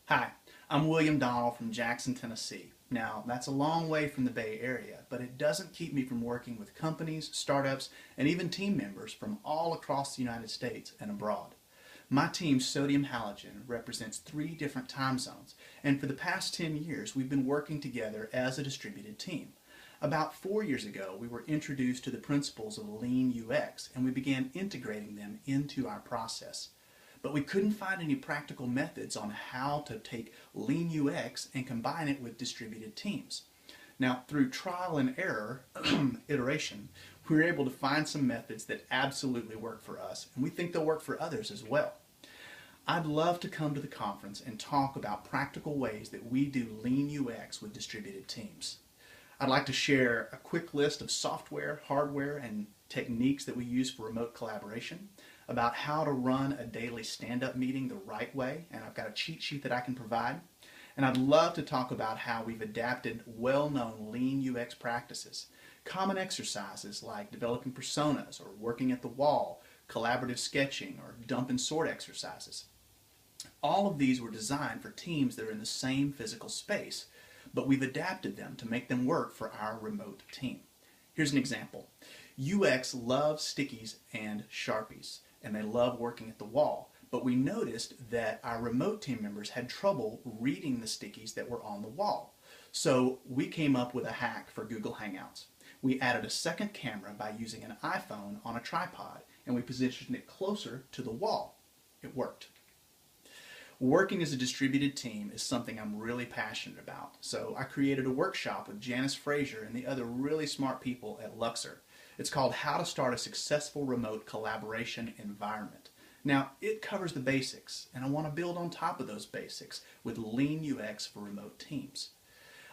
Hi, I'm William Donald from Jackson, Tennessee. Now, that's a long way from the Bay Area, but it doesn't keep me from working with companies, startups, and even team members from all across the United States and abroad. My team, Sodium Halogen, represents 3 different time zones, and for the past 10 years, we've been working together as a distributed team. About 4 years ago, we were introduced to the principles of Lean UX, and we began integrating them into our process. But we couldn't find any practical methods on how to take Lean UX and combine it with distributed teams. Now, through trial and error iteration, we were able to find some methods that absolutely work for us, and we think they'll work for others as well. I'd love to come to the conference and talk about practical ways that we do Lean UX with distributed teams. I'd like to share a quick list of software, hardware, and techniques that we use for remote collaboration, about how to run a daily stand-up meeting the right way, and I've got a cheat sheet that I can provide. And I'd love to talk about how we've adapted well-known Lean UX practices, common exercises like developing personas or working at the wall, collaborative sketching, or dump and sort exercises. All of these were designed for teams that are in the same physical space, but we've adapted them to make them work for our remote team. Here's an example. UX loves stickies and Sharpies, and they love working at the wall, but we noticed that our remote team members had trouble reading the stickies that were on the wall. So we came up with a hack for Google Hangouts. We added a second camera by using an iPhone on a tripod, and we positioned it closer to the wall. It worked. Working as a distributed team is something I'm really passionate about, so I created a workshop with Janice Frazier and the other really smart people at Luxor. It's called How to Start a Successful Remote Collaboration Environment. Now, it covers the basics, and I want to build on top of those basics with Lean UX for remote teams.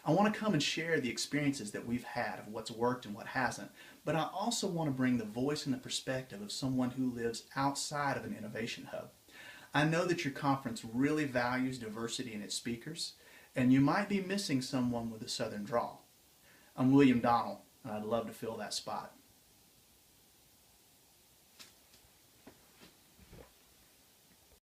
I want to come and share the experiences that we've had of what's worked and what hasn't, but I also want to bring the voice and the perspective of someone who lives outside of an innovation hub. I know that your conference really values diversity in its speakers, and you might be missing someone with a southern drawl. I'm William Donald, and I'd love to fill that spot.